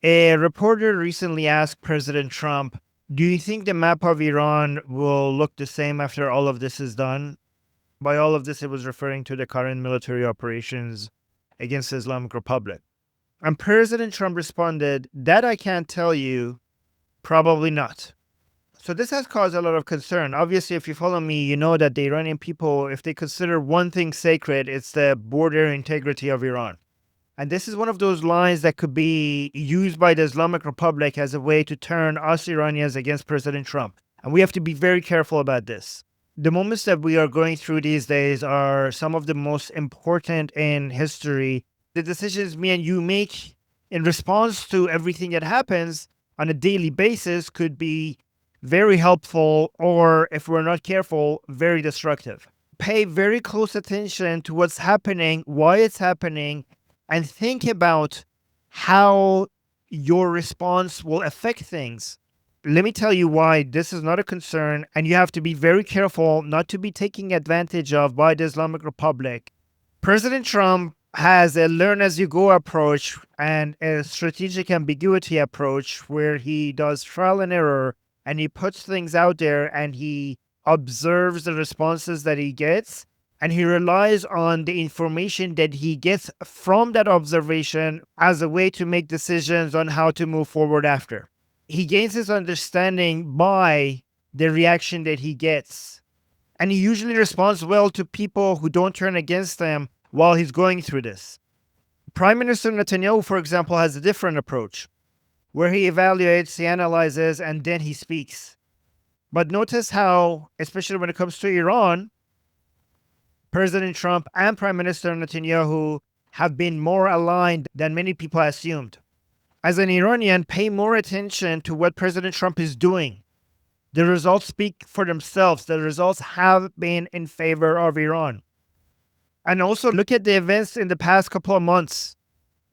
A reporter recently asked President Trump, do you think the map of Iran will look the same after all of this is done? By all of this, it was referring to the current military operations against the Islamic Republic. And President Trump responded, that I can't tell you, probably not. So this has caused a lot of concern. Obviously, if you follow me, you know that the Iranian people, if they consider one thing sacred, it's the border integrity of Iran. And this is one of those lines that could be used by the Islamic Republic as a way to turn us Iranians against President Trump. And we have to be very careful about this. The moments that we are going through these days are some of the most important in history. The decisions me and you make in response to everything that happens on a daily basis could be very helpful, or if we're not careful, very destructive. Pay very close attention to what's happening, why it's happening, and think about how your response will affect things. Let me tell you why this is not a concern, and you have to be very careful not to be taken advantage of by the Islamic Republic. President Trump has a learn-as-you-go approach and a strategic ambiguity approach where he does trial and error, and he puts things out there and he observes the responses that he gets, and he relies on the information that he gets from that observation as a way to make decisions on how to move forward after. He gains his understanding by the reaction that he gets. And he usually responds well to people who don't turn against him while he's going through this. Prime Minister Netanyahu, for example, has a different approach, where he evaluates, he analyzes, and then he speaks. But notice how, especially when it comes to Iran, President Trump and Prime Minister Netanyahu have been more aligned than many people assumed. As an Iranian, pay more attention to what President Trump is doing. The results speak for themselves. The results have been in favor of Iran. And also look at the events in the past couple of months.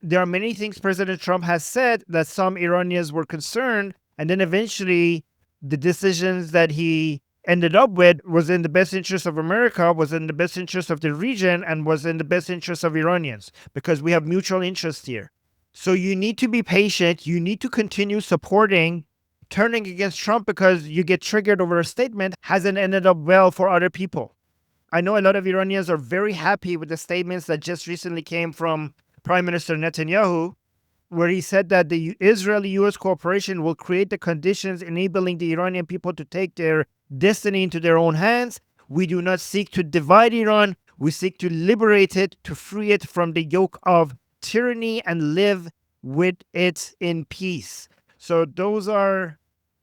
There are many things President Trump has said that some Iranians were concerned, and then eventually the decisions that he ended up with was in the best interest of America, was in the best interest of the region, and was in the best interest of Iranians, because we have mutual interest here. So you need to be patient. You need to continue supporting. Turning against Trump because you get triggered over a statement hasn't ended up well for other people. I know a lot of Iranians are very happy with the statements that just recently came from Prime Minister Netanyahu, where he said that the Israeli-US cooperation will create the conditions enabling the Iranian people to take their destiny into their own hands. We do not seek to divide Iran. We seek to liberate it, to free it from the yoke of tyranny and live with it in peace. So those are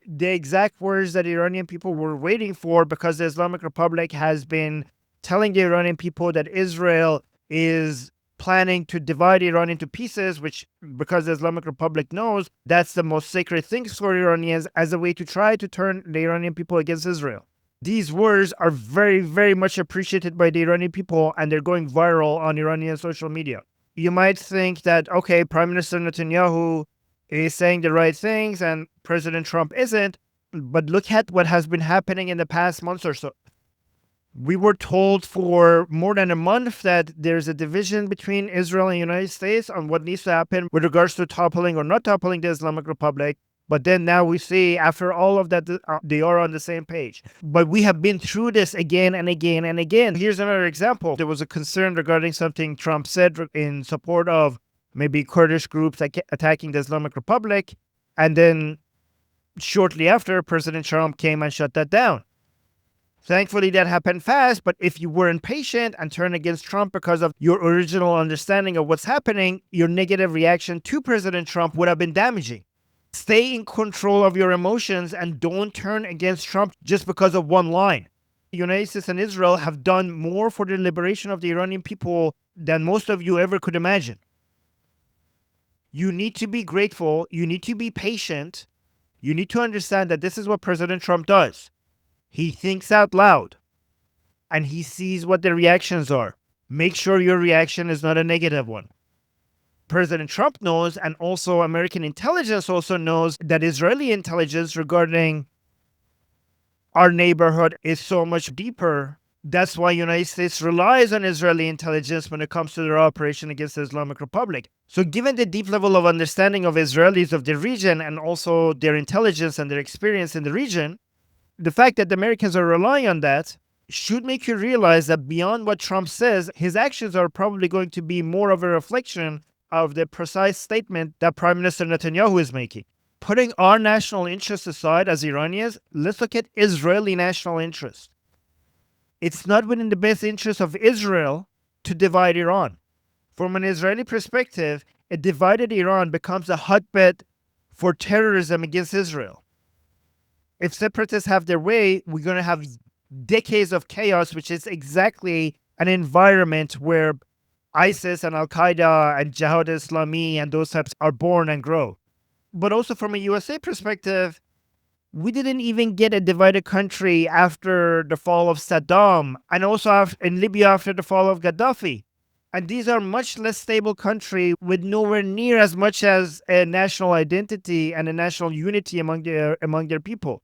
the exact words that Iranian people were waiting for, because the Islamic Republic has been telling the Iranian people that Israel is planning to divide Iran into pieces, which, because the Islamic Republic knows that's the most sacred things for Iranians, as a way to try to turn the Iranian people against Israel. These words are very, very much appreciated by the Iranian people, and they're going viral on Iranian social media. You might think that, okay, Prime Minister Netanyahu is saying the right things and President Trump isn't, but look at what has been happening in the past months or so. We were told for more than a month that there's a division between Israel and the United States on what needs to happen with regards to toppling or not toppling the Islamic Republic. But then now we see, after all of that, they are on the same page. But we have been through this again and again and again. Here's another example. There was a concern regarding something Trump said in support of maybe Kurdish groups attacking the Islamic Republic. And then shortly after, President Trump came and shut that down. Thankfully, that happened fast. But if you weren't patient and turned against Trump because of your original understanding of what's happening, your negative reaction to President Trump would have been damaging. Stay in control of your emotions and don't turn against Trump just because of one line. The United States and Israel have done more for the liberation of the Iranian people than most of you ever could imagine. You need to be grateful. You need to be patient. You need to understand that this is what President Trump does. He thinks out loud and he sees what the reactions are. Make sure your reaction is not a negative one. President Trump knows, and also American intelligence also knows, that Israeli intelligence regarding our neighborhood is so much deeper That's why United States relies on Israeli intelligence when it comes to their operation against the Islamic Republic. So given the deep level of understanding of Israelis of the region and also their intelligence and their experience in the region, the fact that the Americans are relying on that should make you realize that beyond what Trump says, his actions are probably going to be more of a reflection of the precise statement that Prime Minister Netanyahu is making. Putting our national interests aside as Iranians, let's look at Israeli national interests. It's not within the best interest of Israel to divide Iran. From an Israeli perspective, a divided Iran becomes a hotbed for terrorism against Israel. If separatists have their way, we're going to have decades of chaos, which is exactly an environment where ISIS and Al-Qaeda and Jihad Islami and those types are born and grow. But also from a USA perspective, we didn't even get a divided country after the fall of Saddam and also in Libya after the fall of Gaddafi. And these are much less stable countries with nowhere near as much as a national identity and a national unity among their people.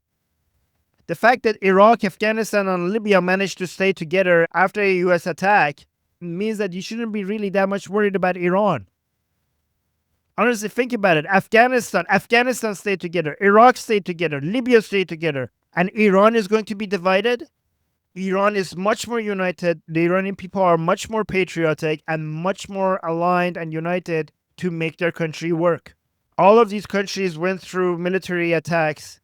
The fact that Iraq, Afghanistan, and Libya managed to stay together after a US attack means that you shouldn't be really that much worried about Iran. Honestly, think about it. Afghanistan stayed together. Iraq stayed together. Libya stayed together. And Iran is going to be divided? Iran is much more united. The Iranian people are much more patriotic and much more aligned and united to make their country work. All of these countries went through military attacks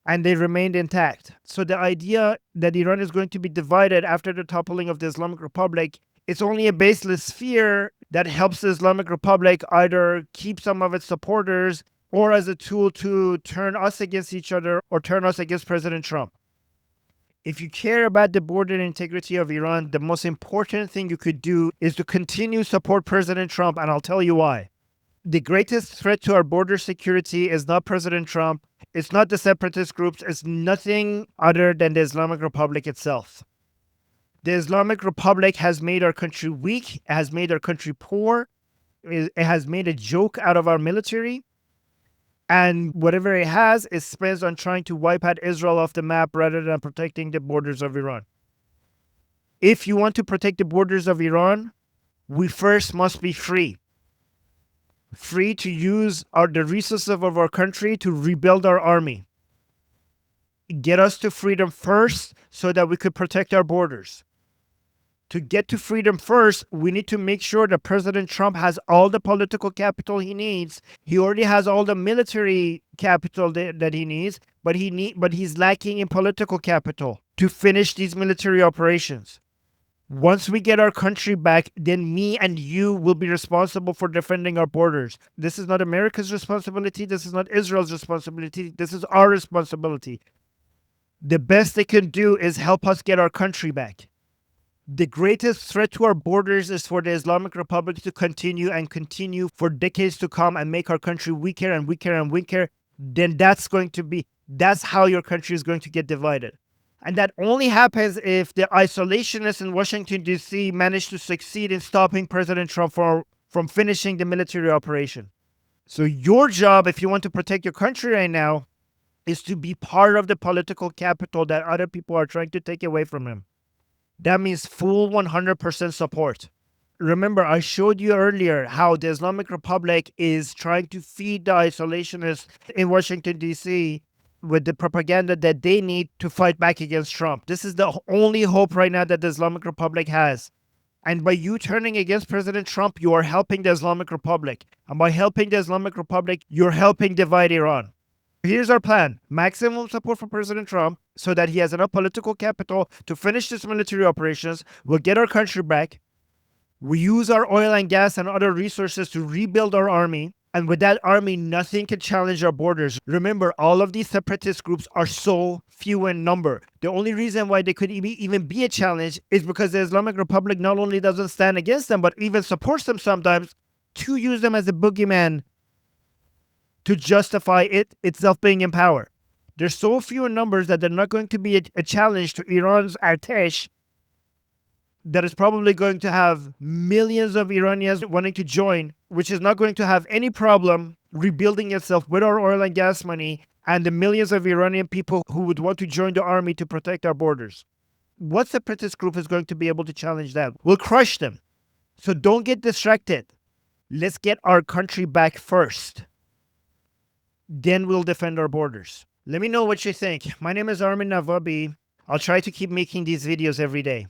and they remained intact. So the idea that Iran is going to be divided after the toppling of the Islamic Republic, it's only a baseless fear that helps the Islamic Republic either keep some of its supporters or as a tool to turn us against each other or turn us against President Trump. If you care about the border integrity of Iran, the most important thing you could do is to continue support President Trump, and I'll tell you why. The greatest threat to our border security is not President Trump, it's not the separatist groups, it's nothing other than the Islamic Republic itself. The Islamic Republic has made our country weak, it has made our country poor, it has made a joke out of our military, and whatever it has, it spends on trying to wipe out Israel off the map rather than protecting the borders of Iran. If you want to protect the borders of Iran, we first must be free. Free to use the resources of our country to rebuild our army. Get us to freedom first so that we could protect our borders. To get to freedom first, we need to make sure that President Trump has all the political capital he needs. He already has all the military capital that he needs, but he's lacking in political capital to finish these military operations. Once we get our country back, then me and you will be responsible for defending our borders. This is not America's responsibility. This is not Israel's responsibility. This is our responsibility. The best they can do is help us get our country back. The greatest threat to our borders is for the Islamic Republic to continue for decades to come and make our country weaker and weaker and weaker. Then that's how your country is going to get divided. And that only happens if the isolationists in Washington, D.C. manage to succeed in stopping President Trump from finishing the military operation. So your job, if you want to protect your country right now, is to be part of the political capital that other people are trying to take away from him. That means full 100% support. Remember, I showed you earlier how the Islamic Republic is trying to feed the isolationists in Washington, D.C. with the propaganda that they need to fight back against Trump. This is the only hope right now that the Islamic Republic has. And by you turning against President Trump, you are helping the Islamic Republic. And by helping the Islamic Republic, you're helping divide Iran. Here's our plan. Maximum support for President Trump so that he has enough political capital to finish this military operations. We'll get our country back. We use our oil and gas and other resources to rebuild our army. And with that army, nothing can challenge our borders. Remember, all of these separatist groups are so few in number. The only reason why they could even be a challenge is because the Islamic Republic not only doesn't stand against them, but even supports them sometimes to use them as a boogeyman to justify itself being in power. They're so few in numbers that they're not going to be a challenge to Iran's Artesh that is probably going to have millions of Iranians wanting to join, which is not going to have any problem rebuilding itself with our oil and gas money and the millions of Iranian people who would want to join the army to protect our borders. what separatist group is going to be able to challenge that? We'll crush them. So don't get distracted. Let's get our country back first. Then we'll defend our borders. Let me know what you think. My name is Armin Navabi. I'll try to keep making these videos every day.